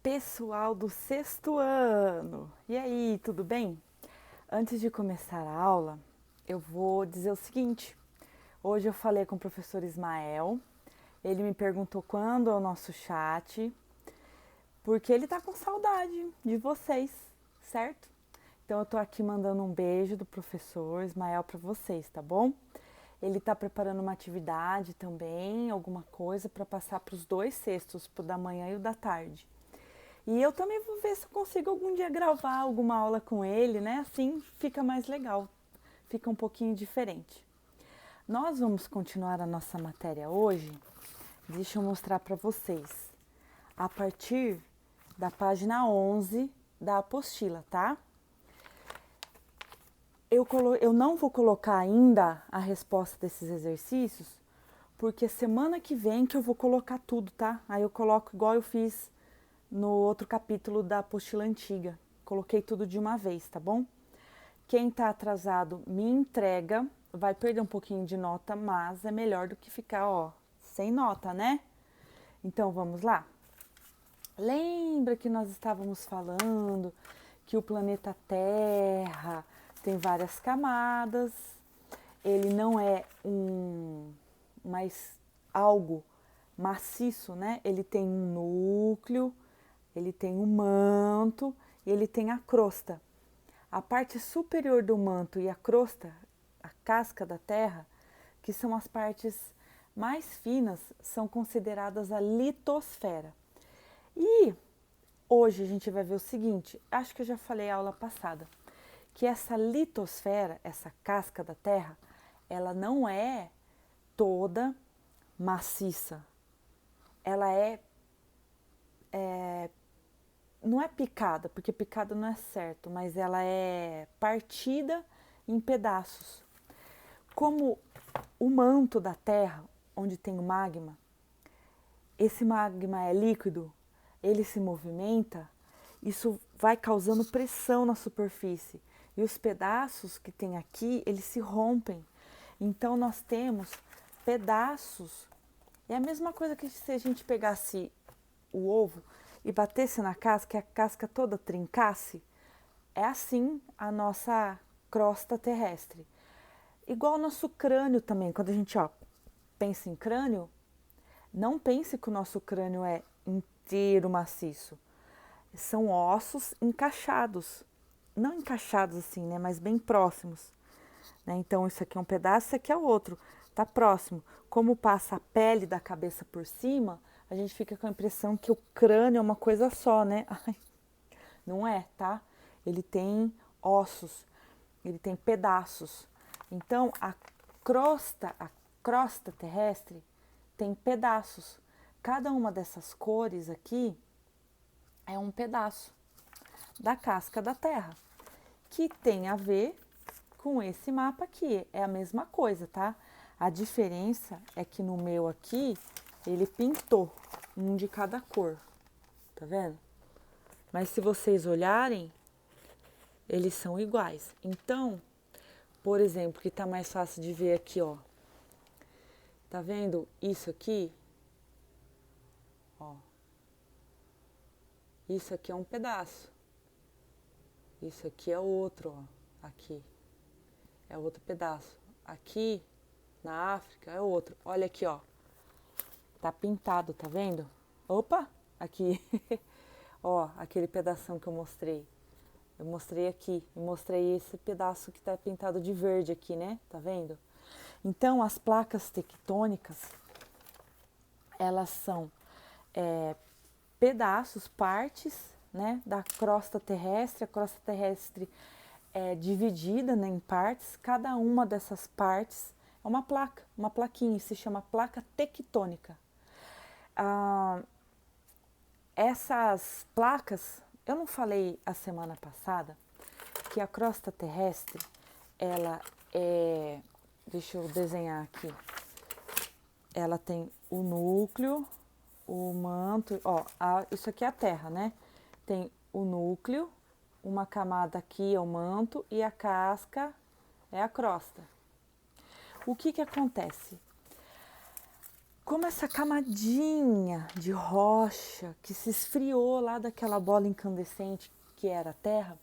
Pessoal do sexto ano! E aí, tudo bem? Antes de começar a aula, eu vou dizer o seguinte. Hoje eu falei com o professor Ismael, ele me perguntou quando é o nosso chat, porque ele tá com saudade de vocês, certo? Então eu tô aqui mandando um beijo do professor Ismael para vocês, tá bom? Ele tá preparando uma atividade também, alguma coisa para passar para os dois sextos, pro da manhã e o da tarde. E eu também vou ver se eu consigo algum dia gravar alguma aula com ele, né? Assim fica mais legal, fica um pouquinho diferente. Nós vamos continuar a nossa matéria hoje. Deixa eu mostrar para vocês. A partir da página 11 da apostila, tá? Eu não vou colocar ainda a resposta desses exercícios, porque semana que vem que eu vou colocar tudo, tá? Aí eu coloco igual eu fiz no outro capítulo da apostila antiga. Coloquei tudo de uma vez, tá bom? Quem tá atrasado me entrega, vai perder um pouquinho de nota, mas é melhor do que ficar, ó, sem nota, né? Então vamos lá? Lembra que nós estávamos falando que o planeta Terra tem várias camadas, ele não é mais algo maciço, né? Ele tem um núcleo, ele tem um manto e ele tem a crosta. A parte superior do manto e a crosta, a casca da terra, que são as partes mais finas, são consideradas a litosfera. E hoje a gente vai ver o seguinte, acho que eu já falei a aula passada, que essa litosfera, essa casca da terra, ela não é toda maciça. Ela não é picada, porque picada não é certo, mas ela é partida em pedaços. Como o manto da Terra, onde tem o magma, esse magma é líquido, ele se movimenta, isso vai causando pressão na superfície. E os pedaços que tem aqui, eles se rompem. Então nós temos pedaços. É a mesma coisa que se a gente pegasse o ovo e batesse na casca e a casca toda trincasse, é assim a nossa crosta terrestre. Igual o nosso crânio também, quando a gente pensa em crânio, não pense que o nosso crânio é inteiro maciço. São ossos encaixados, não encaixados assim, né, mas bem próximos. Né? Então isso aqui é um pedaço, isso aqui é outro, tá próximo. Como passa a pele da cabeça por cima, a gente fica com a impressão que o crânio é uma coisa só, né? Ai, não é, tá? Ele tem ossos, ele tem pedaços. Então, a crosta terrestre tem pedaços. Cada uma dessas cores aqui é um pedaço da casca da Terra, que tem a ver com esse mapa aqui. É a mesma coisa, tá? A diferença é que no meu aqui, ele pintou um de cada cor, tá vendo? Mas se vocês olharem, eles são iguais. Então, por exemplo, que tá mais fácil de ver aqui, ó. Tá vendo isso aqui? Ó. Isso aqui é um pedaço. Isso aqui é outro, ó. Aqui. É outro pedaço. Aqui, na África, é outro. Olha aqui, ó. Tá pintado, tá vendo? Opa! Aqui. Ó, aquele pedação que eu mostrei. Eu mostrei aqui. E mostrei esse pedaço que tá pintado de verde aqui, né? Tá vendo? Então, as placas tectônicas, elas são pedaços, partes, né, da crosta terrestre. A crosta terrestre é dividida, né, em partes. Cada uma dessas partes é uma placa, uma plaquinha, se chama placa tectônica. Essas placas, eu não falei a semana passada que a crosta terrestre, ela é, deixa eu desenhar aqui, ela tem o núcleo, o manto, ó, isso aqui é a Terra, né? Tem o núcleo, uma camada aqui é o manto e a casca é a crosta. O que que acontece? como essa camadinha de rocha que se esfriou lá daquela bola incandescente que era a Terra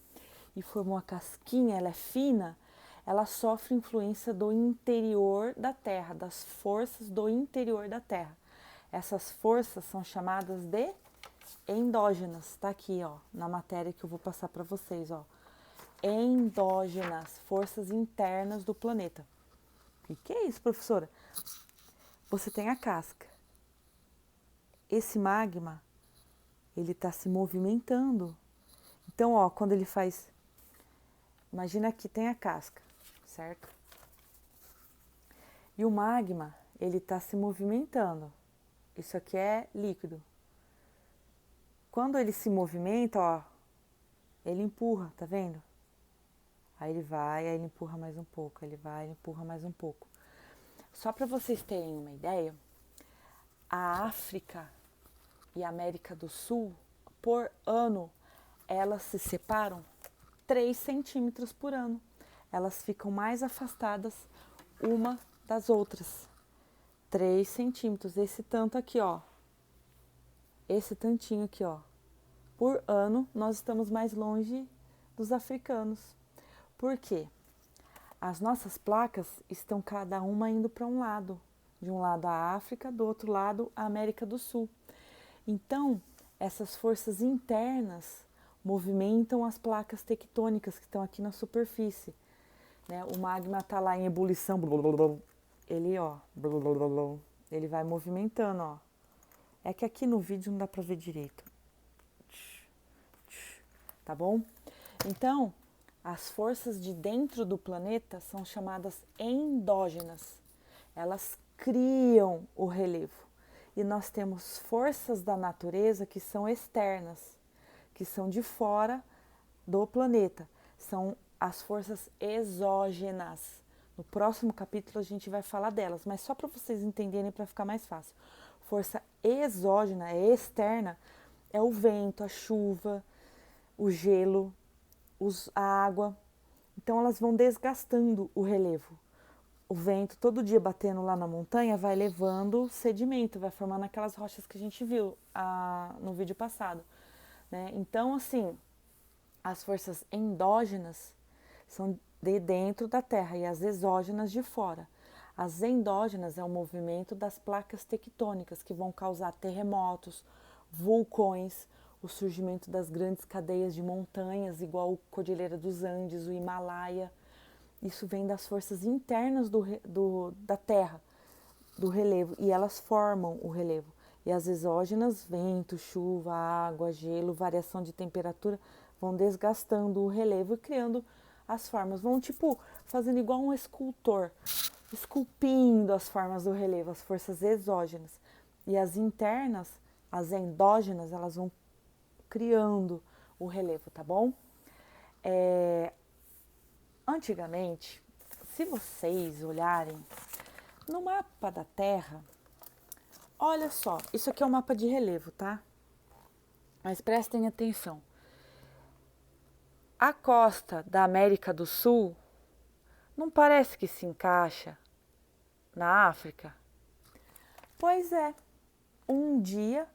e formou a casquinha, ela é fina, ela sofre influência do interior da Terra, das forças do interior da Terra. Essas forças são chamadas de endógenas, tá aqui, ó, na matéria que eu vou passar para vocês, ó. Endógenas, forças internas do planeta. O que é isso, professora? Você tem a casca. Esse magma, ele está se movimentando. Então, ó, quando ele faz... Imagina que tem a casca, certo? E o magma, ele está se movimentando. Isso aqui é líquido. Quando ele se movimenta, ó, ele empurra, tá vendo? Aí ele vai, aí ele empurra mais um pouco, ele vai, ele empurra mais um pouco. Só para vocês terem uma ideia, a África e a América do Sul, por ano, elas se separam 3 centímetros por ano. Elas ficam mais afastadas uma das outras. 3 centímetros, esse tanto aqui, ó. Esse tantinho aqui, ó. Por ano, nós estamos mais longe dos africanos. Por quê? As nossas placas estão cada uma indo para um lado. De um lado a África, do outro lado a América do Sul. Então, essas forças internas movimentam as placas tectônicas que estão aqui na superfície. Né? O magma está lá em ebulição, ele, ó, ele vai movimentando, ó. É que aqui no vídeo não dá para ver direito. Tá bom? Então, as forças de dentro do planeta são chamadas endógenas. Elas criam o relevo. E nós temos forças da natureza que são externas, que são de fora do planeta. São as forças exógenas. No próximo capítulo a gente vai falar delas, mas só para vocês entenderem, para ficar mais fácil. Força exógena, é externa, é o vento, a chuva, o gelo, a água. Então elas vão desgastando o relevo. O vento todo dia batendo lá na montanha vai levando sedimento, vai formando aquelas rochas que a gente viu no vídeo passado. Né? Então, assim, as forças endógenas são de dentro da Terra e as exógenas de fora. As endógenas é o movimento das placas tectônicas que vão causar terremotos, vulcões, o surgimento das grandes cadeias de montanhas, igual a Cordilheira dos Andes, o Himalaia. Isso vem das forças internas da Terra, do relevo, e elas formam o relevo. E as exógenas, vento, chuva, água, gelo, variação de temperatura, vão desgastando o relevo e criando as formas. Vão, tipo, fazendo igual um escultor, esculpindo as formas do relevo, as forças exógenas. E as internas, as endógenas, elas vão criando o relevo, tá bom? Antigamente, se vocês olharem no mapa da Terra, olha só, isso aqui é um mapa de relevo, tá? Mas prestem atenção. A costa da América do Sul não parece que se encaixa na África? Pois é, um dia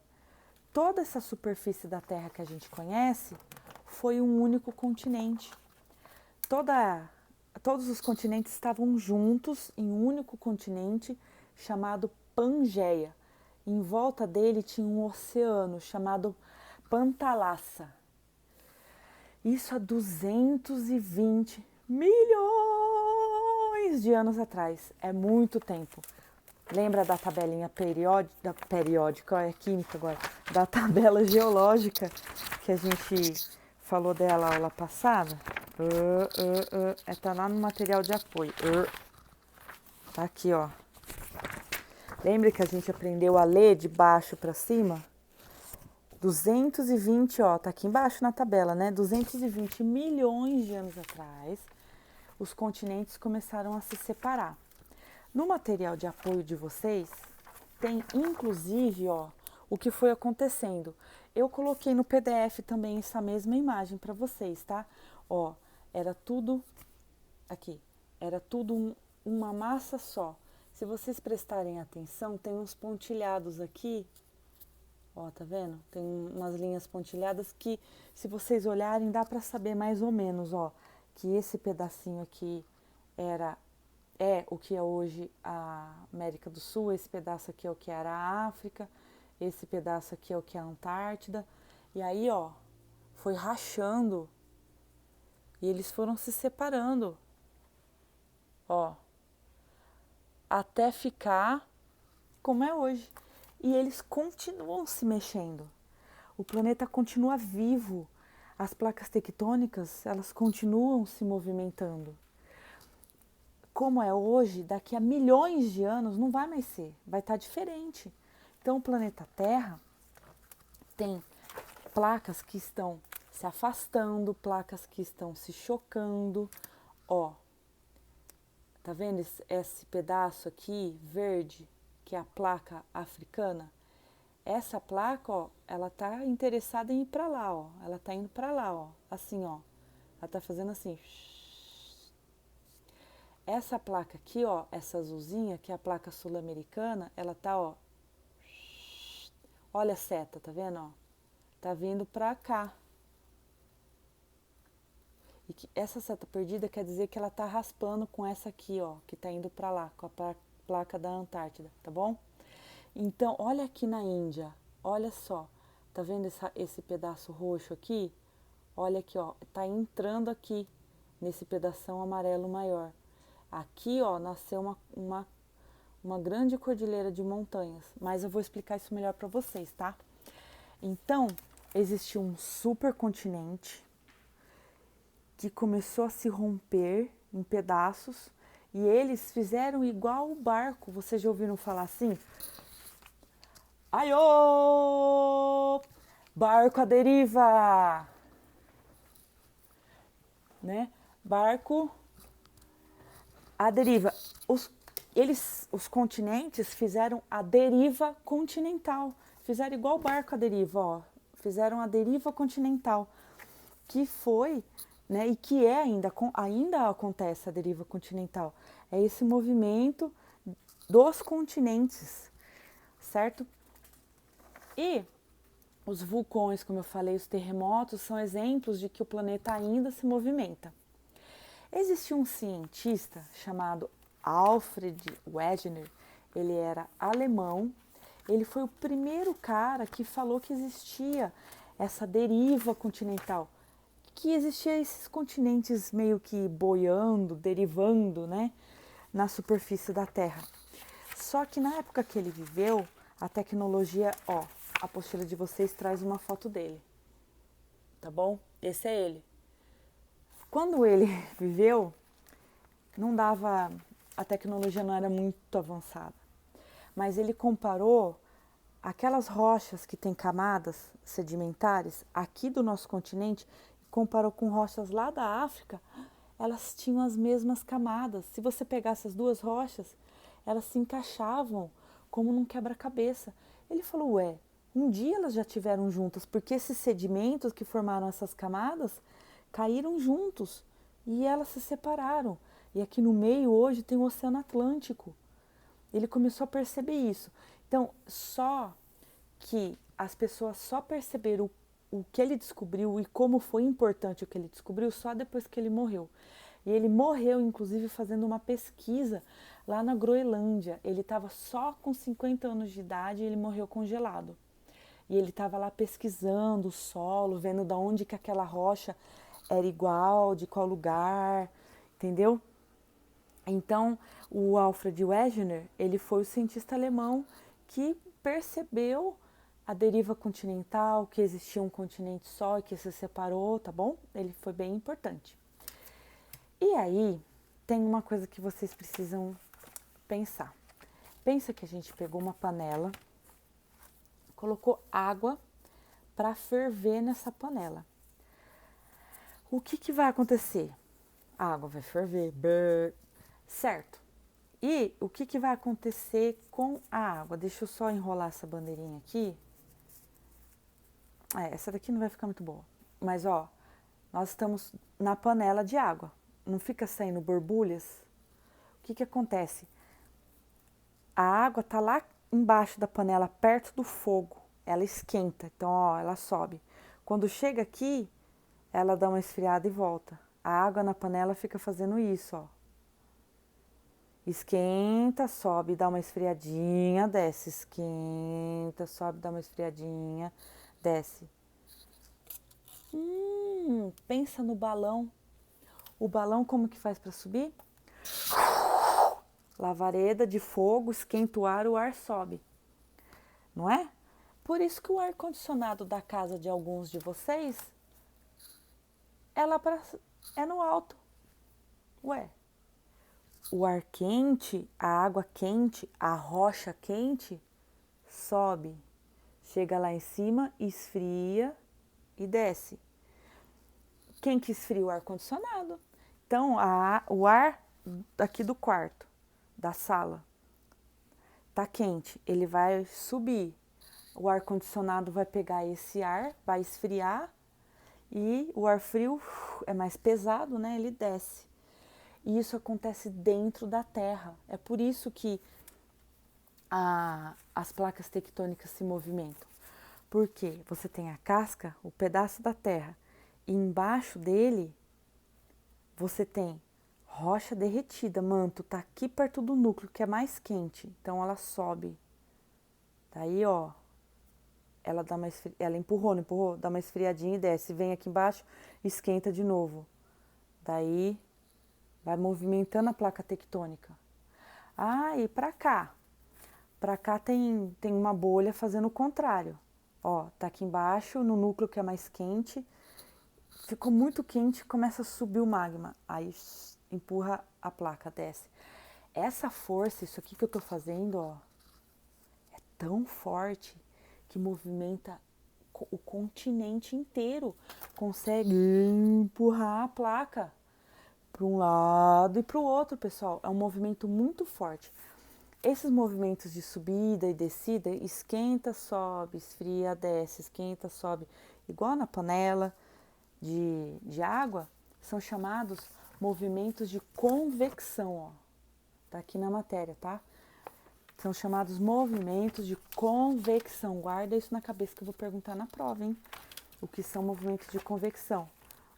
toda essa superfície da Terra que a gente conhece foi um único continente. Todos os continentes estavam juntos em um único continente chamado Pangeia. Em volta dele tinha um oceano chamado Pantalassa. Isso há 220 milhões de anos atrás. É muito tempo. Lembra da tabelinha periódica, é química agora, da tabela geológica que a gente falou dela aula passada? Tá lá no material de apoio. Tá aqui, ó. Lembra que a gente aprendeu a ler de baixo para cima? 220, ó, tá aqui embaixo na tabela, né? 220 milhões de anos atrás, os continentes começaram a se separar. No material de apoio de vocês, tem inclusive, ó, o que foi acontecendo. Eu coloquei no PDF também essa mesma imagem para vocês, tá? Ó, era tudo aqui, era tudo uma massa só, Se vocês prestarem atenção, tem uns pontilhados aqui, ó, tá vendo? Tem umas linhas pontilhadas que, se vocês olharem, dá para saber mais ou menos, ó, que esse pedacinho aqui é o que é hoje a América do Sul, esse pedaço aqui é o que era a África, esse pedaço aqui é o que é a Antártida. E aí, ó, foi rachando e eles foram se separando, ó, até ficar como é hoje. E eles continuam se mexendo. O planeta continua vivo. As placas tectônicas, elas continuam se movimentando. Como é hoje, daqui a milhões de anos não vai mais ser, vai estar diferente. Então o planeta Terra tem placas que estão se afastando, placas que estão se chocando. Ó, tá vendo esse pedaço aqui verde, que é a placa africana? Essa placa, ó, ela tá interessada em ir para lá, ó. Ela tá indo para lá, ó, assim, ó. Ela tá fazendo assim. Essa placa aqui, ó, essa azulzinha, que é a placa sul-americana, ela tá, ó. Olha a seta, tá vendo, ó? Tá vindo para cá. E que essa seta perdida quer dizer que ela tá raspando com essa aqui, ó, que tá indo para lá, com a placa da Antártida, tá bom? Então, olha aqui na Índia, olha só, tá vendo esse pedaço roxo aqui? Olha aqui, ó, tá entrando aqui, nesse pedação amarelo maior. Aqui, ó, nasceu uma grande cordilheira de montanhas, mas eu vou explicar isso melhor para vocês, tá? Então, existiu um supercontinente que começou a se romper em pedaços e eles fizeram igual o barco. Vocês já ouviram falar assim? Aiô! Barco à deriva! Né? Barco à deriva. Os continentes fizeram a deriva continental. Fizeram igual o barco à deriva, ó. Fizeram a deriva continental, que foi, né, e que é ainda acontece a deriva continental. É esse movimento dos continentes, certo? E os vulcões, como eu falei, os terremotos, são exemplos de que o planeta ainda se movimenta. Existiu um cientista chamado Alfred Wegener, ele era alemão, ele foi o primeiro cara que falou que existia essa deriva continental, que existia esses continentes meio que boiando, derivando, né, na superfície da Terra. Só que na época que ele viveu, a tecnologia, ó, a apostila de vocês traz uma foto dele, tá bom? Esse é ele. Quando ele viveu, a tecnologia não era muito avançada, mas ele comparou aquelas rochas que têm camadas sedimentares aqui do nosso continente, comparou com rochas lá da África, elas tinham as mesmas camadas. Se você pegasse as duas rochas, elas se encaixavam como num quebra-cabeça. Ele falou, ué, um dia elas já estiveram juntas, porque esses sedimentos que formaram essas camadas caíram juntos e elas se separaram. E aqui no meio hoje tem o Oceano Atlântico. Ele começou a perceber isso. Então, só que as pessoas só perceberam o que ele descobriu e como foi importante o que ele descobriu só depois que ele morreu. E ele morreu, inclusive, fazendo uma pesquisa lá na Groenlândia. Ele estava só com 50 anos de idade e ele morreu congelado. E ele estava lá pesquisando o solo, vendo de onde que aquela rocha era igual, de qual lugar, entendeu? Então, o Alfred Wegener, ele foi o cientista alemão que percebeu a deriva continental, que existia um continente só e que se separou, tá bom? Ele foi bem importante. E aí, tem uma coisa que vocês precisam pensar. Pensa que a gente pegou uma panela, colocou água para ferver nessa panela. O que vai acontecer? A água vai ferver, certo? E o que vai acontecer com a água? Deixa eu só enrolar essa bandeirinha aqui. Essa daqui não vai ficar muito boa. Mas, ó, nós estamos na panela de água. Não fica saindo borbulhas? O que acontece? A água tá lá embaixo da panela, perto do fogo. Ela esquenta, então, ó, ela sobe. Quando chega aqui, ela dá uma esfriada e volta. A água na panela fica fazendo isso, ó. Esquenta, sobe, dá uma esfriadinha, desce. Esquenta, sobe, dá uma esfriadinha, desce. Pensa no balão. O balão como que faz para subir? Lavareda de fogo, esquenta o ar sobe. Não é? Por isso que o ar-condicionado da casa de alguns de vocês é no alto. Ué, o ar quente, a água quente, a rocha quente sobe. Chega lá em cima, esfria e desce. Quem que esfria o ar-condicionado? Então, o ar aqui do quarto, da sala, tá quente, ele vai subir. O ar-condicionado vai pegar esse ar, vai esfriar e o ar frio é mais pesado, né? Ele desce. E isso acontece dentro da Terra. É por isso que as placas tectônicas se movimentam. Porque você tem a casca, o pedaço da Terra, e embaixo dele você tem rocha derretida, manto, tá aqui perto do núcleo, que é mais quente. Então ela sobe. Daí, ó, ela empurrou, dá uma esfriadinha e desce. Vem aqui embaixo, esquenta de novo. Daí vai movimentando a placa tectônica. Ah, e pra cá? Pra cá tem uma bolha fazendo o contrário. Ó, tá aqui embaixo, no núcleo que é mais quente. Ficou muito quente, começa a subir o magma. Aí empurra a placa, desce. Essa força, isso aqui que eu tô fazendo, ó, é tão forte que movimenta o continente inteiro. Consegue empurrar a placa para um lado e para o outro, pessoal. É um movimento muito forte. Esses movimentos de subida e descida, esquenta, sobe, esfria, desce, esquenta, sobe, igual na panela de água, são chamados movimentos de convecção, ó. Tá aqui na matéria, tá? São chamados movimentos de convecção. Guarda isso na cabeça que eu vou perguntar na prova, hein? O que são movimentos de convecção?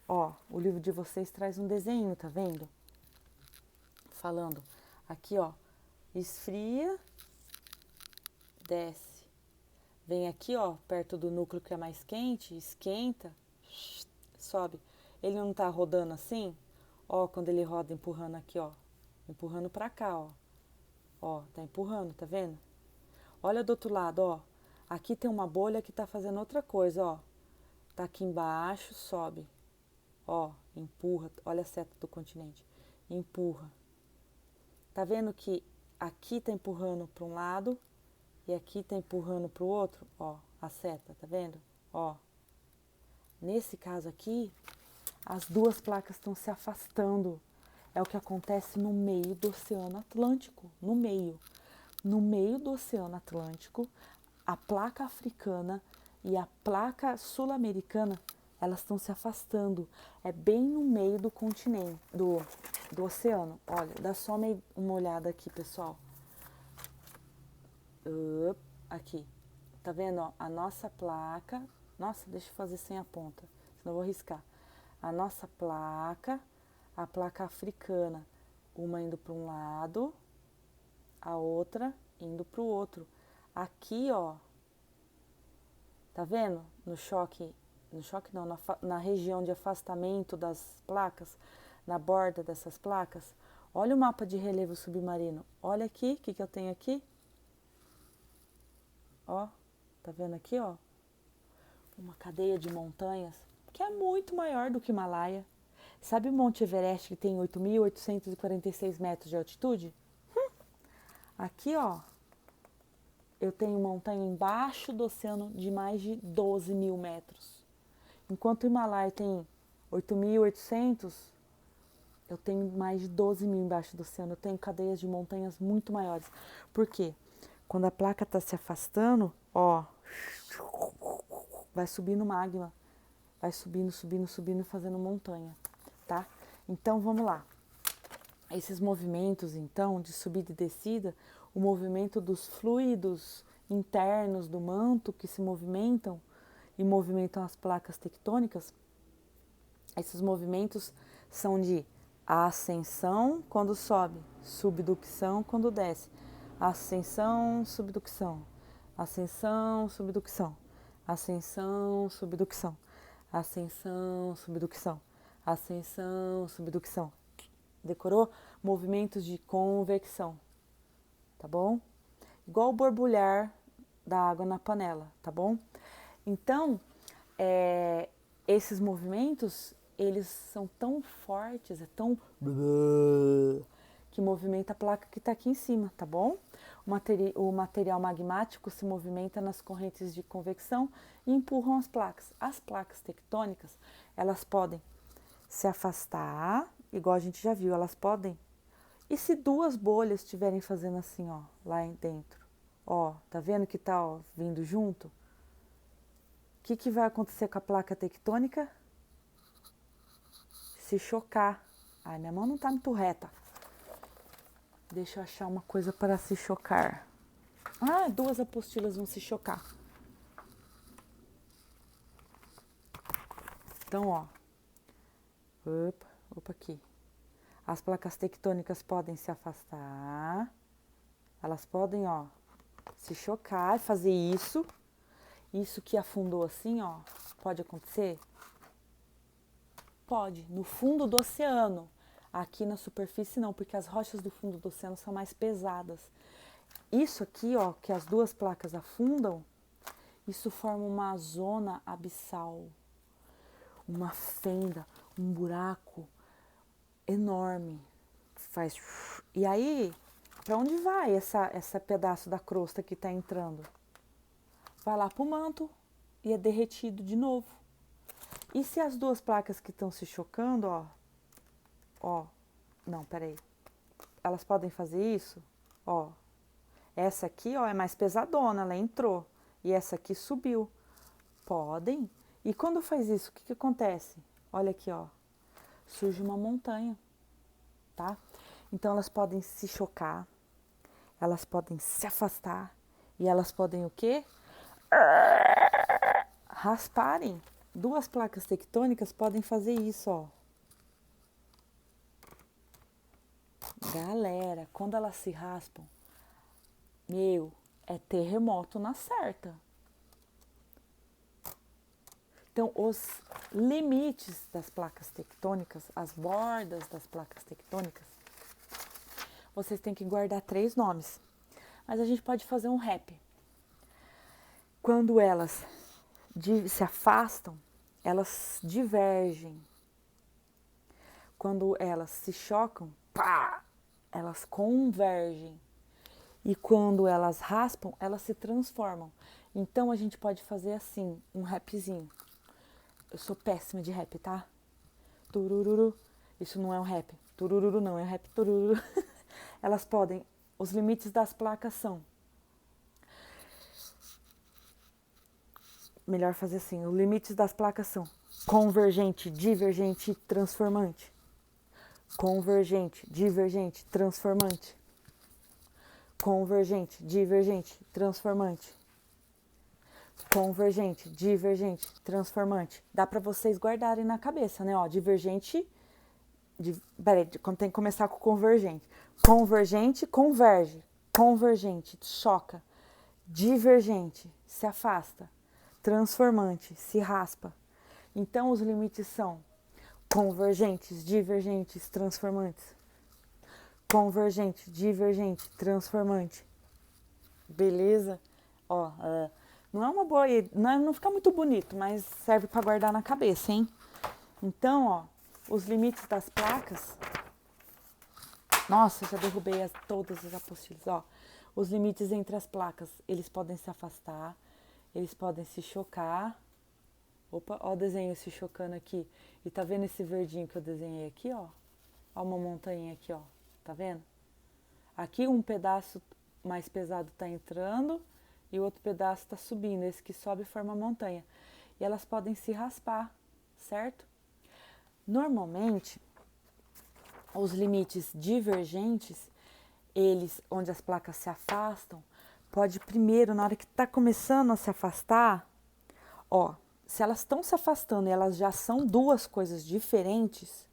Ó, o livro de vocês traz um desenho, tá vendo? Falando aqui, ó, esfria, desce. Vem aqui, ó, perto do núcleo que é mais quente, esquenta, sobe. Ele não tá rodando assim? Ó, quando ele roda empurrando aqui, ó, empurrando pra cá, ó. Ó, tá empurrando, tá vendo? Olha do outro lado, ó. Aqui tem uma bolha que tá fazendo outra coisa, ó. Tá aqui embaixo, sobe. Ó, empurra. Olha a seta do continente. Empurra. Tá vendo que aqui tá empurrando para um lado e aqui tá empurrando para o outro? Ó, a seta, tá vendo? Ó. Nesse caso aqui, as duas placas estão se afastando. É o que acontece no meio do Oceano Atlântico. No meio. No meio do Oceano Atlântico, a placa africana e a placa sul-americana, elas estão se afastando. É bem no meio do continente, do oceano. Olha, dá só uma olhada aqui, pessoal. Aqui. Tá vendo, ó? A nossa placa... Nossa, deixa eu fazer sem a ponta, senão eu vou riscar. A nossa placa, a placa africana, uma indo para um lado, a outra indo para o outro. Aqui, ó, tá vendo? No choque não, na região de afastamento das placas, na borda dessas placas. Olha o mapa de relevo submarino. Olha aqui, o que eu tenho aqui? Ó, tá vendo aqui, ó? Uma cadeia de montanhas que é muito maior do que o Himalaia. Sabe o Monte Everest que tem 8.846 metros de altitude? Aqui, ó, eu tenho montanha embaixo do oceano de mais de 12 mil metros. Enquanto o Himalaia tem 8.800, eu tenho mais de 12 mil embaixo do oceano. Eu tenho cadeias de montanhas muito maiores. Por quê? Quando a placa está se afastando, ó, vai subindo magma. Vai subindo, subindo, subindo, fazendo montanha, tá? Então, vamos lá. Esses movimentos, então, de subida e descida, o movimento dos fluidos internos do manto que se movimentam e movimentam as placas tectônicas, esses movimentos são de ascensão quando sobe, subducção quando desce, ascensão, subducção, ascensão, subducção, ascensão, subdução, ascensão, subdução, ascensão, subdução. Decorou? Movimentos de convecção, tá bom? Igual o borbulhar da água na panela, tá bom? Então, esses movimentos, eles são tão fortes, é tão que movimenta a placa que está aqui em cima, tá bom? O material magmático se movimenta nas correntes de convecção e empurram as placas. As placas tectônicas, elas podem se afastar, igual a gente já viu, elas podem. E se duas bolhas estiverem fazendo assim, ó, lá dentro, ó, tá vendo que tá, ó, vindo junto? O que vai acontecer com a placa tectônica? Se chocar. Ai, minha mão não tá muito reta. Deixa eu achar uma coisa para se chocar. Ah, duas apostilas vão se chocar. Então, ó. Opa, aqui. As placas tectônicas podem se afastar. Elas podem, ó, se chocar, fazer isso. Isso que afundou assim, ó, pode acontecer? Pode. No fundo do oceano. Aqui na superfície não, porque as rochas do fundo do oceano são mais pesadas. Isso aqui, ó, que as duas placas afundam, isso forma uma zona abissal, uma fenda, um buraco enorme. Faz. E aí, para onde vai essa pedaço da crosta que está entrando? Vai lá para o manto e é derretido de novo. E se as duas placas que estão se chocando, ó, não, peraí, elas podem fazer isso, ó, essa aqui, ó, é mais pesadona, ela entrou, e essa aqui subiu, podem, e quando faz isso, o que acontece? Olha aqui, ó, surge uma montanha, tá? Então elas podem se chocar, elas podem se afastar, e elas podem o quê? Rasparem. Duas placas tectônicas podem fazer isso, ó. Galera, quando elas se raspam, é terremoto na certa. Então, os limites das placas tectônicas, as bordas das placas tectônicas, vocês têm que guardar 3 nomes. Mas a gente pode fazer um rap. Quando elas se afastam, elas divergem. Quando elas se chocam, pá, elas convergem. E quando elas raspam, elas se transformam. Então a gente pode fazer assim, um rapzinho. Eu sou péssima de rap, tá? Turururu. Isso não é um rap. Turururu não, é rap turururu. Elas podem, os limites das placas são. Melhor fazer assim, os limites das placas são convergente, divergente, transformante. Convergente, divergente, transformante. Convergente, divergente, transformante. Convergente, divergente, transformante. Dá para vocês guardarem na cabeça, né? Ó, divergente, peraí, tem que começar com convergente. Convergente, converge. Convergente, choca. Divergente, se afasta. Transformante, se raspa. Então, os limites são convergentes, divergentes, transformantes. Convergente, divergente, transformante. Beleza? Ó, não é uma boa, não fica muito bonito, mas serve para guardar na cabeça, hein? Então, ó, os limites das placas. Nossa, já derrubei todas as apostilas, ó. Os limites entre as placas, eles podem se afastar, eles podem se chocar. Opa, ó o desenho se chocando aqui. E tá vendo esse verdinho que eu desenhei aqui, ó? Ó uma montanha aqui, ó. Tá vendo? Aqui um pedaço mais pesado tá entrando e o outro pedaço tá subindo. Esse que sobe forma montanha. E elas podem se raspar, certo? Normalmente, os limites divergentes, onde as placas se afastam, pode primeiro, na hora que está começando a se afastar, ó, se elas estão se afastando e elas já são duas coisas diferentes,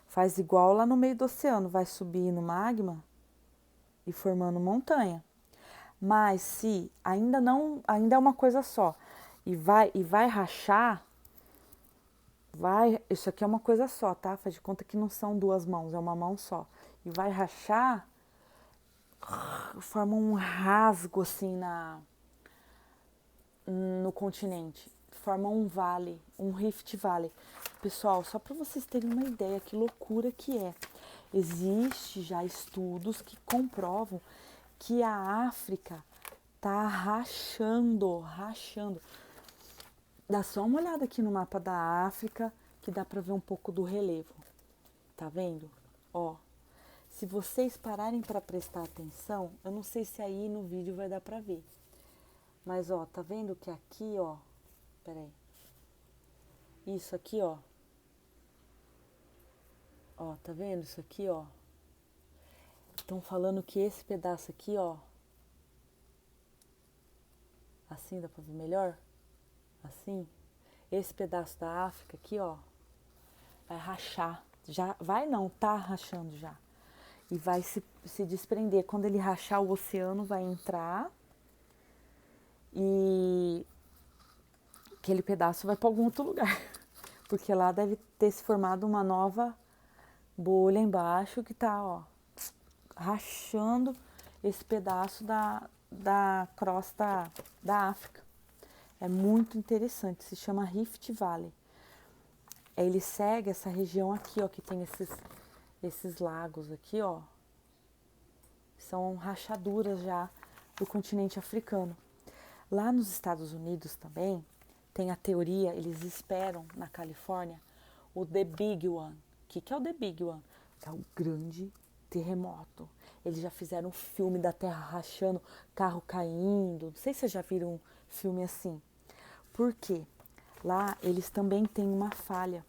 faz igual lá no meio do oceano, vai subir no magma e formando montanha. Mas se ainda é uma coisa só e vai rachar, isso aqui é uma coisa só, tá? Faz de conta que não são duas mãos, é uma mão só. E vai rachar, forma um rasgo assim no continente. Forma um vale, um Rift Valley. Pessoal, só para vocês terem uma ideia que loucura que é. Existe já estudos que comprovam que a África tá rachando. Dá só uma olhada aqui no mapa da África que dá para ver um pouco do relevo. Tá vendo? Ó, se vocês pararem para prestar atenção, eu não sei se aí no vídeo vai dar para ver. Mas ó, tá vendo que aqui, ó, peraí. Isso aqui, ó. Ó, tá vendo isso aqui, ó? Estão falando que esse pedaço aqui, ó. Assim, dá pra ver melhor? Assim. Esse pedaço da África aqui, ó. Vai rachar. Já, vai não, tá rachando já. E vai se desprender. Quando ele rachar, o oceano vai entrar. E aquele pedaço vai para algum outro lugar. Porque lá deve ter se formado uma nova bolha embaixo que tá, ó, rachando esse pedaço da crosta da África. É muito interessante, se chama Rift Valley. Ele segue essa região aqui, ó, que tem esses lagos aqui, ó. São rachaduras já do continente africano. Lá nos Estados Unidos também tem a teoria, eles esperam na Califórnia o The Big One. O que é o The Big One? É o grande terremoto. Eles já fizeram um filme da terra rachando, carro caindo. Não sei se vocês já viram um filme assim. Por quê? Lá eles também têm uma falha.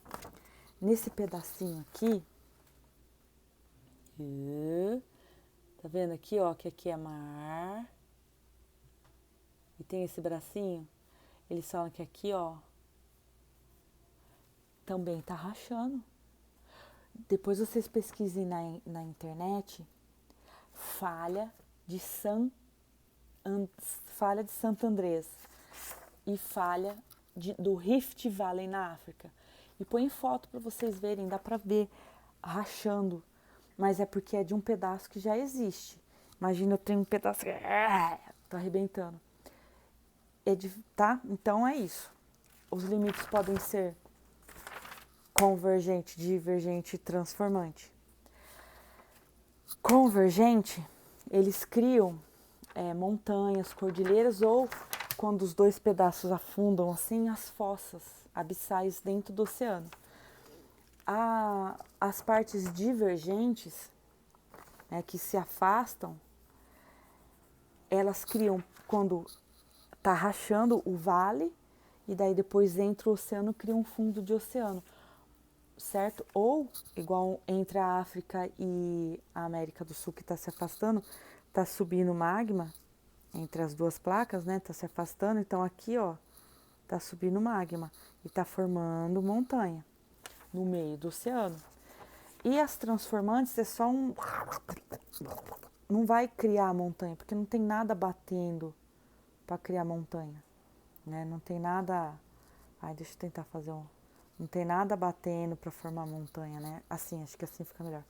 Nesse pedacinho aqui, tá vendo aqui, ó, que aqui é mar. E tem esse bracinho. Eles falam que aqui, ó, também tá rachando. Depois vocês pesquisem na internet, falha de Santo Andrés e falha do Rift Valley na África. E põe foto para vocês verem, dá para ver rachando, mas é porque é de um pedaço que já existe. Imagina, eu tenho um pedaço que tá arrebentando. Tá? Então é isso. Os limites podem ser convergente, divergente e transformante. Convergente, eles criam montanhas, cordilheiras ou, quando os dois pedaços afundam assim, as fossas abissais dentro do oceano. As partes divergentes, que se afastam, elas criam quando está rachando o vale e daí depois entra o oceano, cria um fundo de oceano, certo? Ou, igual entre a África e a América do Sul, que está se afastando, está subindo magma entre as duas placas, né? Está se afastando, então aqui, ó, está subindo magma e está formando montanha no meio do oceano. E as transformantes é só não vai criar montanha, porque não tem nada batendo para criar montanha, né? Não tem nada. Deixa eu tentar fazer não tem nada batendo para formar montanha, né? Assim, acho que assim fica melhor.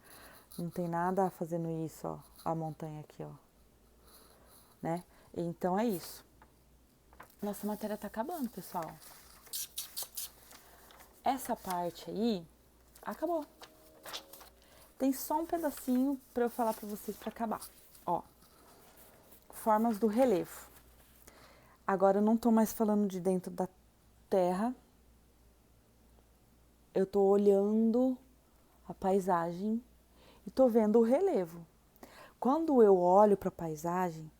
Não tem nada fazendo isso, ó, a montanha aqui, ó, né? Então é isso. Nossa matéria tá acabando, pessoal. Essa parte aí acabou. Tem só um pedacinho para eu falar para vocês para acabar. Ó, formas do relevo. Agora eu não tô mais falando de dentro da terra. Eu tô olhando a paisagem e tô vendo o relevo. Quando eu olho para a paisagem,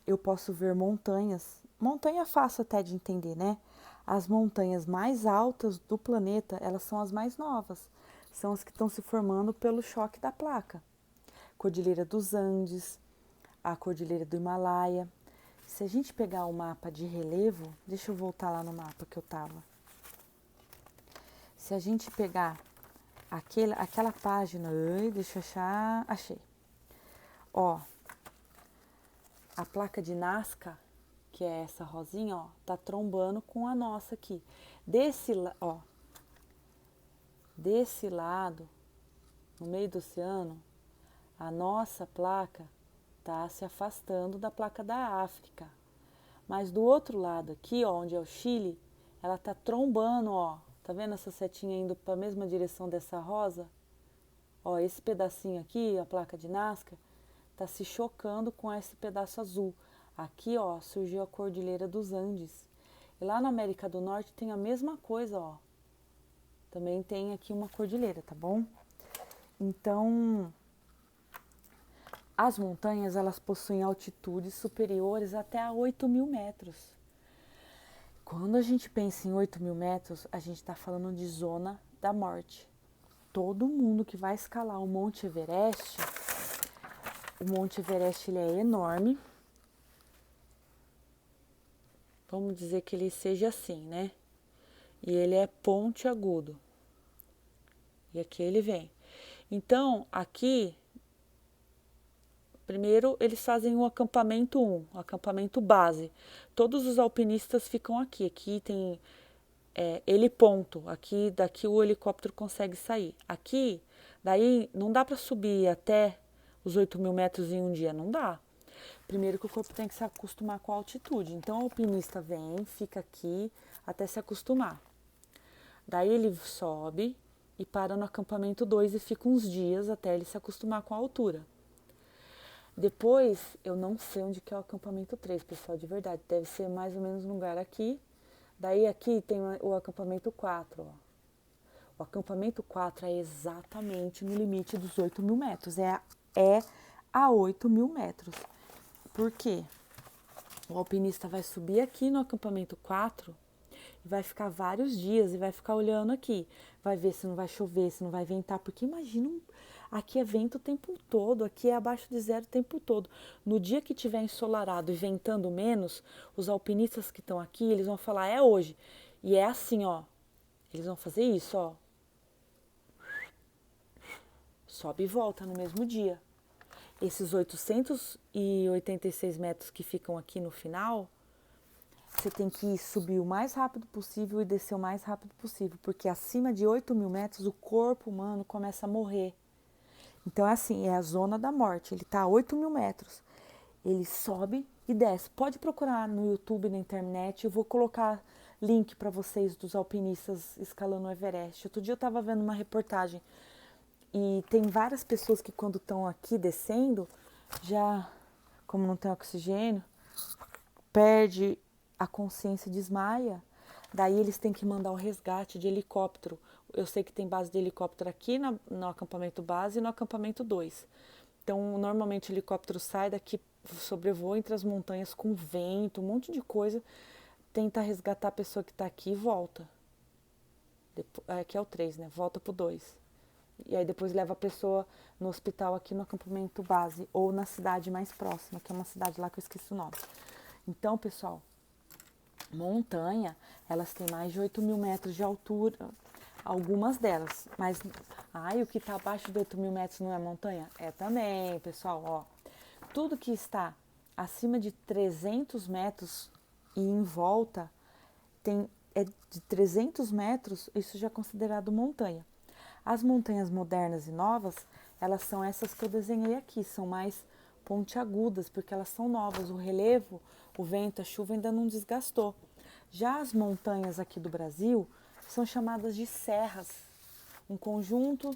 eu posso ver montanhas. Montanha é fácil até de entender, né? As montanhas mais altas do planeta, elas são as mais novas. São as que estão se formando pelo choque da placa. Cordilheira dos Andes, a Cordilheira do Himalaia. Se a gente pegar o mapa de relevo, deixa eu voltar lá no mapa que eu tava. Se a gente pegar aquela página, deixa eu achar, achei. Ó, a placa de Nazca, que é essa rosinha, ó, tá trombando com a nossa aqui. Desse lado, no meio do oceano, a nossa placa tá se afastando da placa da África. Mas do outro lado aqui, ó, onde é o Chile, ela tá trombando, ó. Tá vendo essa setinha indo para a mesma direção dessa rosa? Ó, esse pedacinho aqui, a placa de Nazca, tá se chocando com esse pedaço azul. Aqui, ó, surgiu a Cordilheira dos Andes. E lá na América do Norte tem a mesma coisa, ó. Também tem aqui uma cordilheira, tá bom? Então, as montanhas, elas possuem altitudes superiores até a 8.000 metros. Quando a gente pensa em 8.000 metros, a gente está falando de zona da morte. Todo mundo que vai escalar o Monte Everest ele é enorme. Vamos dizer que ele seja assim, né? E ele é pontiagudo. E aqui ele vem. Então, aqui, primeiro eles fazem o acampamento 1, o acampamento base. Todos os alpinistas ficam aqui. Aqui tem heliponto. Aqui, daqui o helicóptero consegue sair. Aqui, daí não dá para subir até os 8.000 metros em um dia, não dá. Primeiro que o corpo tem que se acostumar com a altitude. Então o alpinista vem, fica aqui até se acostumar. Daí ele sobe e para no acampamento 2 e fica uns dias até ele se acostumar com a altura. Depois, eu não sei onde que é o acampamento 3, pessoal, de verdade. Deve ser mais ou menos um lugar aqui. Daí aqui tem o acampamento 4, ó. O acampamento 4 é exatamente no limite dos 8.000 metros. É a 8.000 metros. Por quê? O alpinista vai subir aqui no acampamento 4 e vai ficar vários dias e vai ficar olhando aqui. Vai ver se não vai chover, se não vai ventar. Porque imagina, aqui é vento o tempo todo, aqui é abaixo de zero o tempo todo. No dia que tiver ensolarado e ventando menos, os alpinistas que estão aqui, eles vão falar, é hoje. E é assim, ó. Eles vão fazer isso, ó. Sobe e volta no mesmo dia. Esses 886 metros que ficam aqui no final, você tem que subir o mais rápido possível e descer o mais rápido possível, porque acima de 8.000 metros o corpo humano começa a morrer. Então é assim, é a zona da morte, ele está a 8.000 metros, ele sobe e desce. Pode procurar no YouTube, na internet, eu vou colocar link para vocês dos alpinistas escalando o Everest. Outro dia eu estava vendo uma reportagem e tem várias pessoas que quando estão aqui descendo, já, como não tem oxigênio, perde a consciência, desmaia. Daí eles têm que mandar o resgate de helicóptero. Eu sei que tem base de helicóptero aqui no acampamento base e no acampamento 2. Então, normalmente o helicóptero sai daqui, sobrevoa entre as montanhas com vento, um monte de coisa, tenta resgatar a pessoa que está aqui e volta. Aqui é o 3, né? Volta pro 2. E aí depois leva a pessoa no hospital aqui no acampamento base ou na cidade mais próxima, que é uma cidade lá que eu esqueci o nome. Então, pessoal, montanha, elas têm mais de 8.000 metros de altura, algumas delas. Mas, o que está abaixo de 8.000 metros não é montanha? É também, pessoal, ó. Tudo que está acima de 300 metros e em volta, de 300 metros, isso já é considerado montanha. As montanhas modernas e novas, elas são essas que eu desenhei aqui, são mais pontiagudas, porque elas são novas. O relevo, o vento, a chuva ainda não desgastou. Já as montanhas aqui do Brasil são chamadas de serras, um conjunto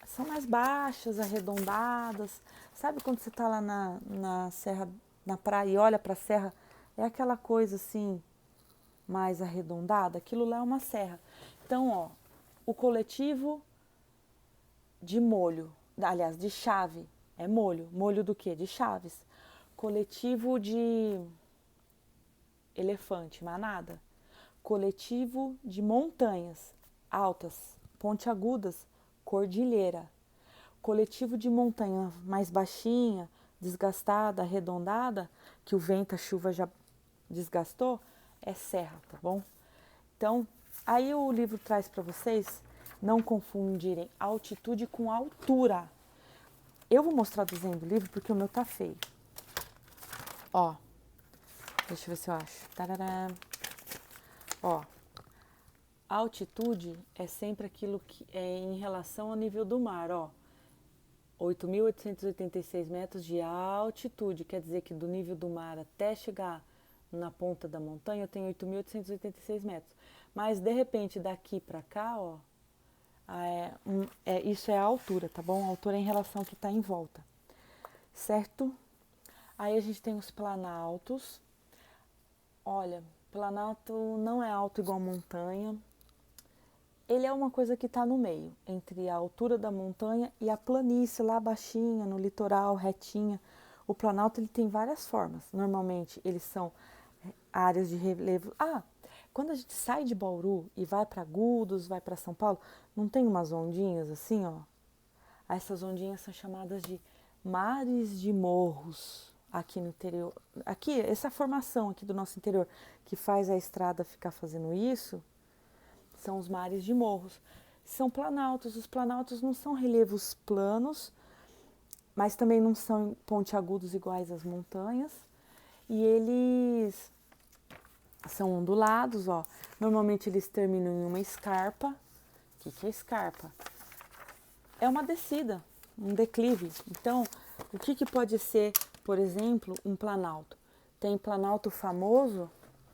são mais baixas, arredondadas. Sabe quando você está lá na serra, na praia e olha para a serra, é aquela coisa assim, mais arredondada? Aquilo lá é uma serra. Então, ó, o coletivo de molho, aliás, de chave, é molho. Molho do quê? De chaves. Coletivo de elefante, manada. Coletivo de montanhas altas, pontiagudas, cordilheira. coletivo de montanha mais baixinha, desgastada, arredondada, que o vento, a chuva já desgastou, é serra, tá bom? Então, aí o livro traz para vocês não confundirem altitude com altura. Eu vou mostrar o desenho do livro porque o meu tá feio. Ó, deixa eu ver se eu acho. Tarará. Ó, a altitude é sempre aquilo que é em relação ao nível do mar, ó. 8.886 metros de altitude, quer dizer que do nível do mar até chegar na ponta da montanha eu tenho 8.886 metros. Mas de repente daqui para cá, ó, isso é a altura, tá bom? A altura é em relação ao que está em volta, certo? Aí a gente tem os planaltos. Olha, planalto não é alto igual montanha. Ele é uma coisa que está no meio, entre a altura da montanha e a planície lá baixinha, no litoral, retinha. O planalto ele tem várias formas. Normalmente eles são áreas de relevo. Quando a gente sai de Bauru e vai para Agudos, vai para São Paulo, não tem umas ondinhas assim, ó? Essas ondinhas são chamadas de mares de morros aqui no interior. Aqui, essa formação aqui do nosso interior que faz a estrada ficar fazendo isso, são os mares de morros. São planaltos. Os planaltos não são relevos planos, mas também não são pontiagudos iguais às montanhas. E eles são ondulados, ó. Normalmente eles terminam em uma escarpa. O que é escarpa? É uma descida, um declive. Então, o que pode ser, por exemplo, um planalto? Tem planalto famoso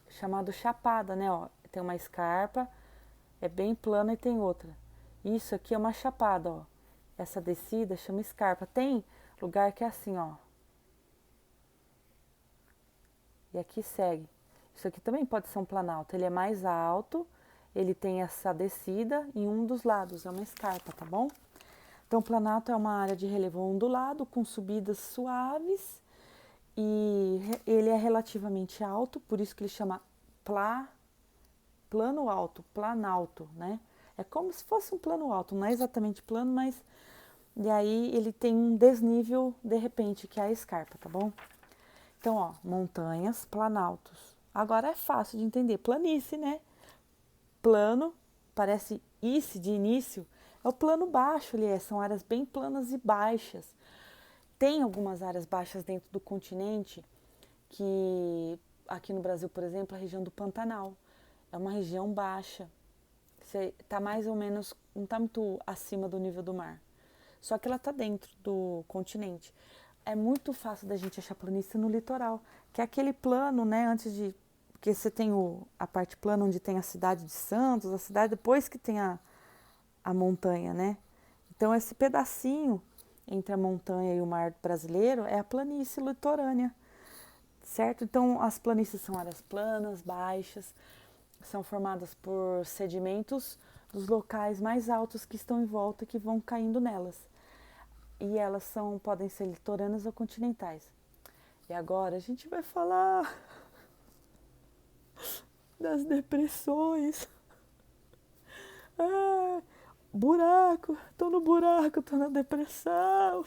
chamado Chapada, né? Ó, tem uma escarpa, é bem plana e tem outra. Isso aqui é uma chapada, ó. Essa descida chama escarpa. Tem lugar que é assim, ó. E aqui segue. Isso aqui também pode ser um planalto. Ele é mais alto, ele tem essa descida em um dos lados, é uma escarpa, tá bom? Então, o planalto é uma área de relevo ondulado, com subidas suaves, e ele é relativamente alto, por isso que ele chama plano alto, planalto, né? É como se fosse um plano alto, não é exatamente plano, mas... E aí ele tem um desnível, de repente, que é a escarpa, tá bom? Então, ó, montanhas, planaltos. Agora é fácil de entender, planície, né? Plano, parece ice de início, é o plano baixo ali, são áreas bem planas e baixas. Tem algumas áreas baixas dentro do continente, que aqui no Brasil, por exemplo, a região do Pantanal. É uma região baixa, está mais ou menos, não está muito acima do nível do mar. Só que ela está dentro do continente. É muito fácil da gente achar planície no litoral, que é aquele plano, né, antes de... Porque você tem a parte plana onde tem a cidade de Santos, a cidade depois que tem a montanha, né? Então, esse pedacinho entre a montanha e o mar brasileiro é a planície litorânea, certo? Então, as planícies são áreas planas, baixas, são formadas por sedimentos dos locais mais altos que estão em volta, que vão caindo nelas. E elas podem ser litorâneas ou continentais. E agora a gente vai falar das depressões. Buraco, tô no buraco, tô na depressão.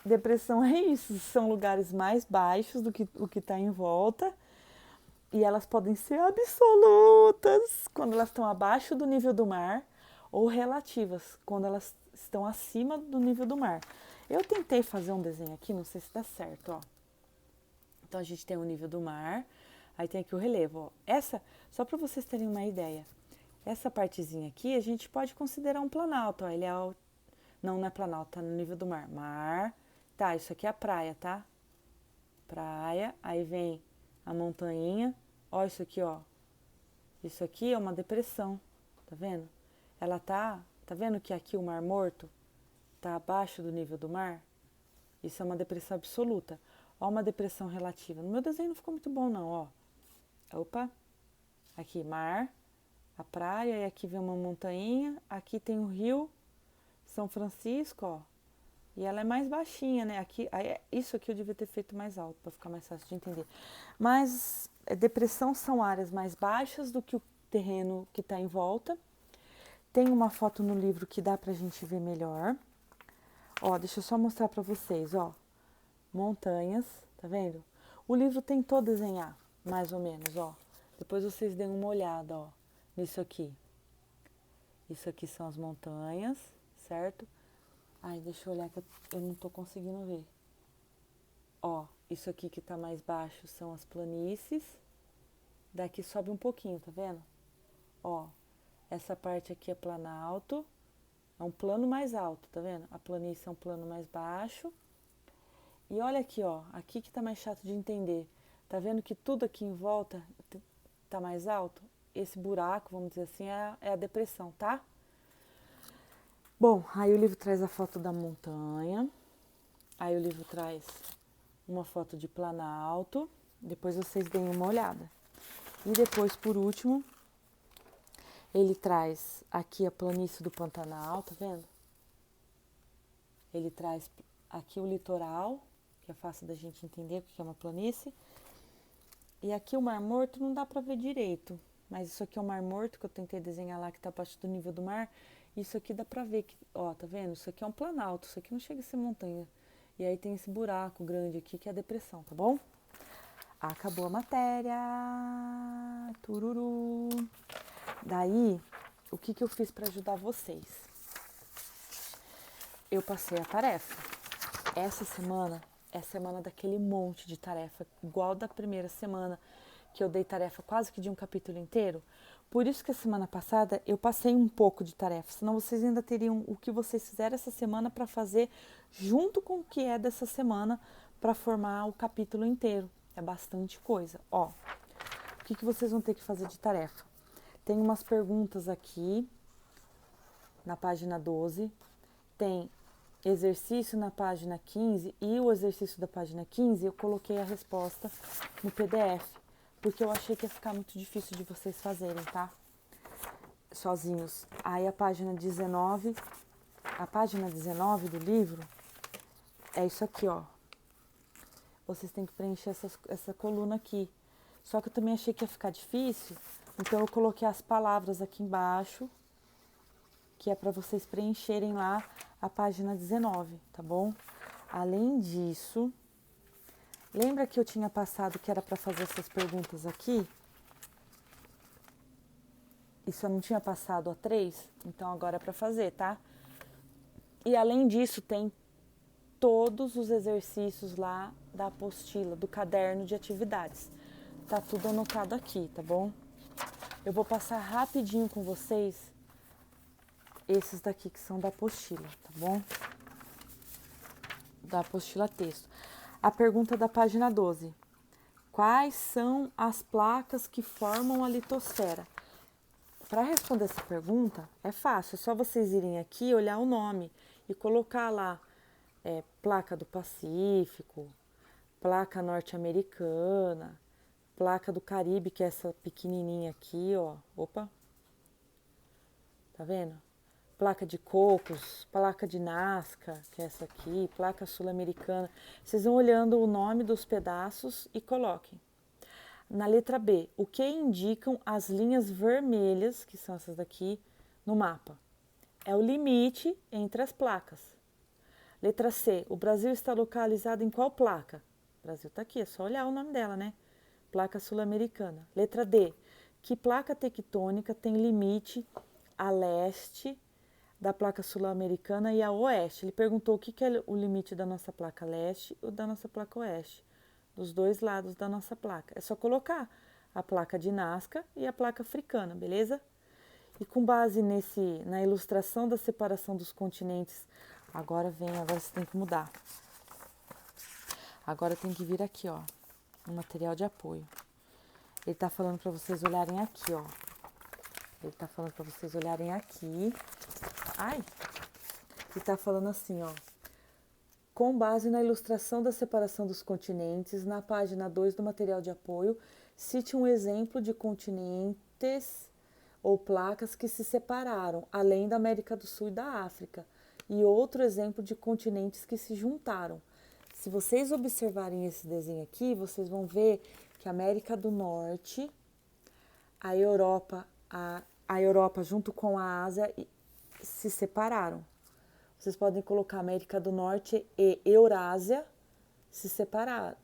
Depressão é isso, são lugares mais baixos do que o que está em volta. E elas podem ser absolutas quando elas estão abaixo do nível do mar, ou relativas quando elas estão acima do nível do mar. Eu tentei fazer um desenho aqui, não sei se dá certo, ó. Então a gente tem o nível do mar, aí tem aqui o relevo, ó. Essa, só para vocês terem uma ideia, essa partezinha aqui a gente pode considerar um planalto, ó. Ele é não é planalto, tá no nível do mar. Mar, tá, isso aqui é a praia, tá? Praia, aí vem a montanha. Ó, isso aqui, ó. Isso aqui é uma depressão, tá vendo? Ela tá vendo que aqui o Mar Morto tá abaixo do nível do mar? Isso é uma depressão absoluta. Ó, uma depressão relativa. No meu desenho não ficou muito bom, não, ó. Opa. Aqui, mar, a praia, e aqui vem uma montanha. Aqui tem o rio São Francisco, ó. E ela é mais baixinha, né? Aqui, isso aqui eu devia ter feito mais alto, para ficar mais fácil de entender. Mas depressão são áreas mais baixas do que o terreno que está em volta. Tem uma foto no livro que dá para a gente ver melhor. Ó, deixa eu só mostrar pra vocês, ó. Montanhas, tá vendo? O livro tentou desenhar, mais ou menos, ó. Depois vocês deem uma olhada, ó, nisso aqui. Isso aqui são as montanhas, certo? Ai, deixa eu olhar que eu não tô conseguindo ver. Ó, isso aqui que tá mais baixo são as planícies. Daqui sobe um pouquinho, tá vendo? Ó, essa parte aqui é planalto. É um plano mais alto, tá vendo? A planície é um plano mais baixo. E olha aqui, ó. Aqui que tá mais chato de entender. Tá vendo que tudo aqui em volta tá mais alto? Esse buraco, vamos dizer assim, é a depressão, tá? Bom, aí o livro traz a foto da montanha. Aí o livro traz uma foto de planalto. Depois vocês deem uma olhada. E depois, por último, ele traz aqui a planície do Pantanal, tá vendo? Ele traz aqui o litoral, que é fácil da gente entender porque é uma planície. E aqui o Mar Morto não dá pra ver direito, mas isso aqui é o Mar Morto que eu tentei desenhar lá, que tá abaixo do nível do mar. Isso aqui dá pra ver, que, ó, tá vendo? Isso aqui é um planalto, isso aqui não chega a ser montanha. E aí tem esse buraco grande aqui que é a depressão, tá bom? Acabou a matéria. Tururu. Daí, o que eu fiz para ajudar vocês? Eu passei a tarefa. Essa semana é semana daquele monte de tarefa, igual da primeira semana, que eu dei tarefa quase que de um capítulo inteiro. Por isso que a semana passada eu passei um pouco de tarefa, senão vocês ainda teriam o que vocês fizeram essa semana para fazer junto com o que é dessa semana para formar o capítulo inteiro. É bastante coisa. Ó, o que vocês vão ter que fazer de tarefa? Tem umas perguntas aqui na página 12, tem exercício na página 15 e o exercício da página 15 eu coloquei a resposta no PDF, porque eu achei que ia ficar muito difícil de vocês fazerem, tá? Sozinhos. Aí a página 19 do livro é isso aqui, ó. Vocês têm que preencher essa coluna aqui. Só que eu também achei que ia ficar difícil, então eu coloquei as palavras aqui embaixo, que é para vocês preencherem lá a página 19, tá bom? Além disso, lembra que eu tinha passado que era para fazer essas perguntas aqui? Isso eu não tinha passado a 3, então agora é para fazer, tá? E além disso, tem todos os exercícios lá da apostila, do caderno de atividades. Tá tudo anotado aqui, tá bom? Eu vou passar rapidinho com vocês esses daqui que são da apostila, tá bom? Da apostila texto. A pergunta da página 12. Quais são as placas que formam a litosfera? Para responder essa pergunta, é fácil, é só vocês irem aqui, olhar o nome e colocar lá placa do Pacífico, placa norte-americana, placa do Caribe, que é essa pequenininha aqui, ó. Opa! Tá vendo? Placa de Cocos, placa de Nazca, que é essa aqui, placa sul-americana. Vocês vão olhando o nome dos pedaços e coloquem. Na letra B, o que indicam as linhas vermelhas, que são essas daqui, no mapa? É o limite entre as placas. Letra C, o Brasil está localizado em qual placa? O Brasil está aqui, é só olhar o nome dela, né? Placa sul-americana. Letra D, que placa tectônica tem limite a leste da placa sul-americana e a oeste? Ele perguntou o que é o limite da nossa placa leste e da nossa placa oeste, dos dois lados da nossa placa. É só colocar a placa de Nazca e a placa africana, beleza? E com base na ilustração da separação dos continentes, agora você tem que mudar. Agora tem que vir aqui, ó, no material de apoio. Ele tá falando para vocês olharem aqui, ó. Ele tá falando para vocês olharem aqui. Ai! Ele tá falando assim, ó. Com base na ilustração da separação dos continentes, na página 2 do material de apoio, cite um exemplo de continentes ou placas que se separaram, além da América do Sul e da África, e outro exemplo de continentes que se juntaram. Se vocês observarem esse desenho aqui, vocês vão ver que a América do Norte, a Europa junto com a Ásia se separaram. vocês podem colocar América do Norte e Eurásia se separar.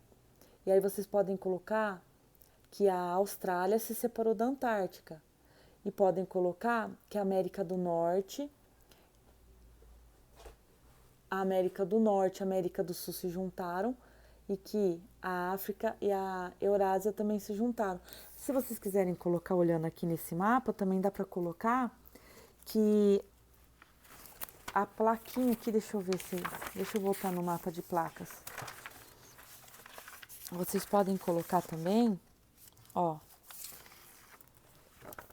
E aí vocês podem colocar que a Austrália se separou da Antártica. E podem colocar que a América do Norte, a América do Norte e a América do Sul se juntaram e que a África e a Eurásia também se juntaram. Se vocês quiserem colocar olhando aqui nesse mapa, também dá para colocar que a plaquinha aqui, deixa eu ver se... Deixa eu voltar no mapa de placas. Vocês podem colocar também, ó,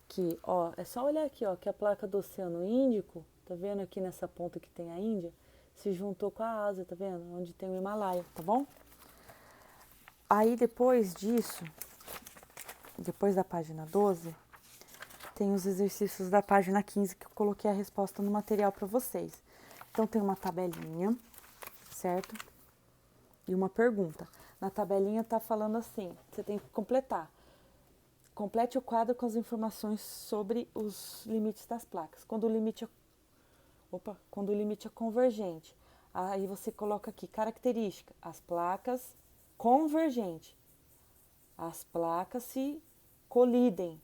que, ó, é só olhar aqui, ó, que a placa do Oceano Índico, tá vendo aqui nessa ponta que tem a Índia, se juntou com a Ásia, tá vendo? Onde tem o Himalaia, tá bom? Aí depois disso, depois da página 12, tem os exercícios da página 15 que eu coloquei a resposta no material para vocês. Então tem uma tabelinha, certo? E uma pergunta. Na tabelinha tá falando assim, você tem que completar. Complete o quadro com as informações sobre os limites das placas. Quando o limite é convergente, aí você coloca aqui, característica, as placas convergentes. As placas se colidem,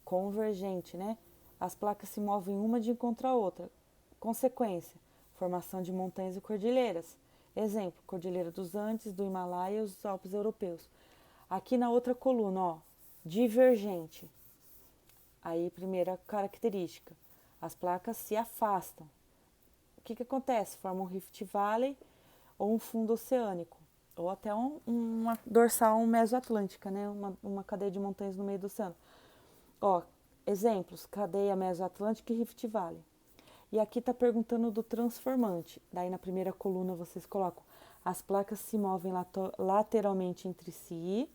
convergente, né? As placas se movem uma de encontro à outra. Consequência, formação de montanhas e cordilheiras. Exemplo, Cordilheira dos Andes, do Himalaia e os Alpes europeus. Aqui na outra coluna, ó, divergente. Aí, primeira característica, as placas se afastam. O que acontece? Forma um Rift Valley ou um fundo oceânico, ou até uma dorsal mesoatlântica, né? Uma cadeia de montanhas no meio do oceano. Ó, exemplos, cadeia mesoatlântica e Rift Valley. E aqui está perguntando do transformante. Daí na primeira coluna vocês colocam, as placas se movem lateralmente entre si.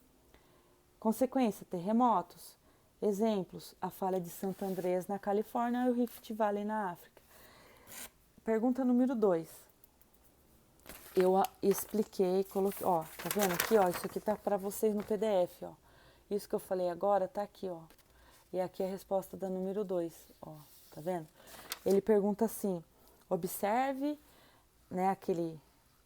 Consequência, terremotos. Exemplos, a falha de Santo Andrés na Califórnia e o Rift Valley na África. Pergunta número 2. Eu expliquei, coloquei, ó, tá vendo aqui, ó, isso aqui tá para vocês no PDF, ó. Isso que eu falei agora tá aqui, ó. E aqui é a resposta da número 2, ó, tá vendo? Ele pergunta assim, observe, né,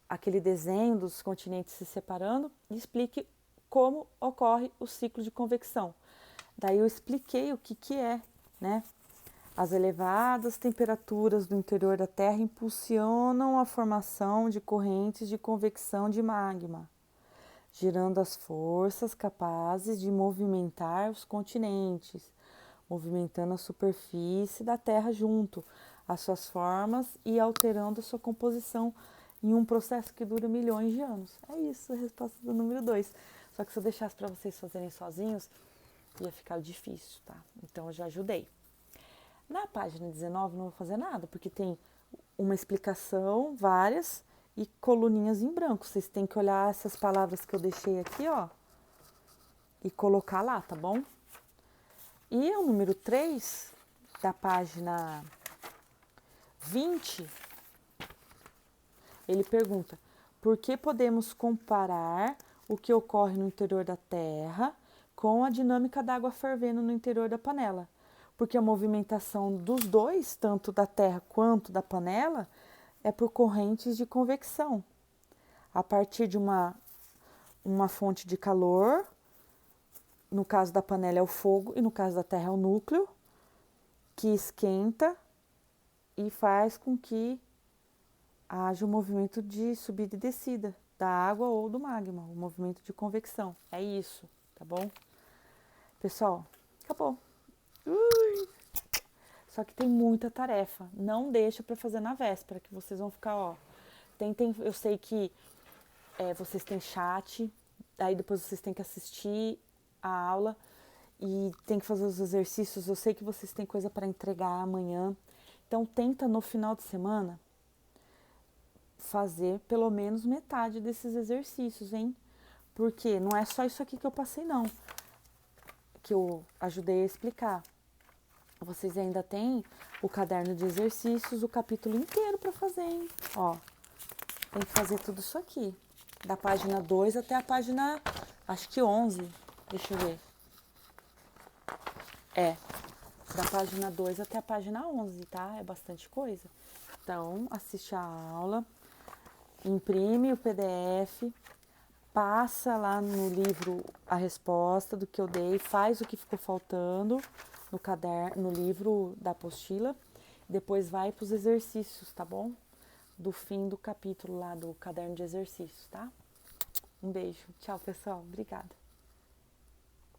aquele desenho dos continentes se separando e explique como ocorre o ciclo de convecção. Daí eu expliquei o que é, né? As elevadas temperaturas do interior da Terra impulsionam a formação de correntes de convecção de magma, gerando as forças capazes de movimentar os continentes, movimentando a superfície da Terra junto às suas formas e alterando a sua composição em um processo que dura milhões de anos. É isso, a resposta do número 2. Só que se eu deixasse para vocês fazerem sozinhos, ia ficar difícil, tá? Então eu já ajudei. Na página 19 não vou fazer nada, porque tem uma explicação, várias, e coluninhas em branco. Vocês têm que olhar essas palavras que eu deixei aqui, ó, e colocar lá, tá bom? E o número 3, da página 20, ele pergunta, por que podemos comparar o que ocorre no interior da Terra com a dinâmica da água fervendo no interior da panela? Porque a movimentação dos dois, tanto da Terra quanto da panela, é por correntes de convecção. A partir de uma fonte de calor, no caso da panela é o fogo e no caso da Terra é o núcleo, que esquenta e faz com que haja um movimento de subida e descida da água ou do magma, o movimento de convecção. É isso, tá bom? Pessoal, acabou. Só que tem muita tarefa. Não deixa para fazer na véspera, que vocês vão ficar, ó. Eu sei que vocês têm chat, aí depois vocês têm que assistir a aula e tem que fazer os exercícios. Eu sei que vocês têm coisa para entregar amanhã. Então tenta no final de semana fazer pelo menos metade desses exercícios, hein? Porque não é só isso aqui que eu passei, não. Que eu ajudei a explicar. Vocês ainda têm o caderno de exercícios, o capítulo inteiro para fazer, hein? Ó, tem que fazer tudo isso aqui. Da página 2 até a página, acho que 11. Deixa eu ver. Da página 2 até a página 11, tá? É bastante coisa. Então, assiste a aula, imprime o PDF, passa lá no livro a resposta do que eu dei, faz o que ficou faltando no caderno, no livro da apostila, depois vai para os exercícios, tá bom? Do fim do capítulo lá do caderno de exercícios, tá? Um beijo. Tchau, pessoal. Obrigada.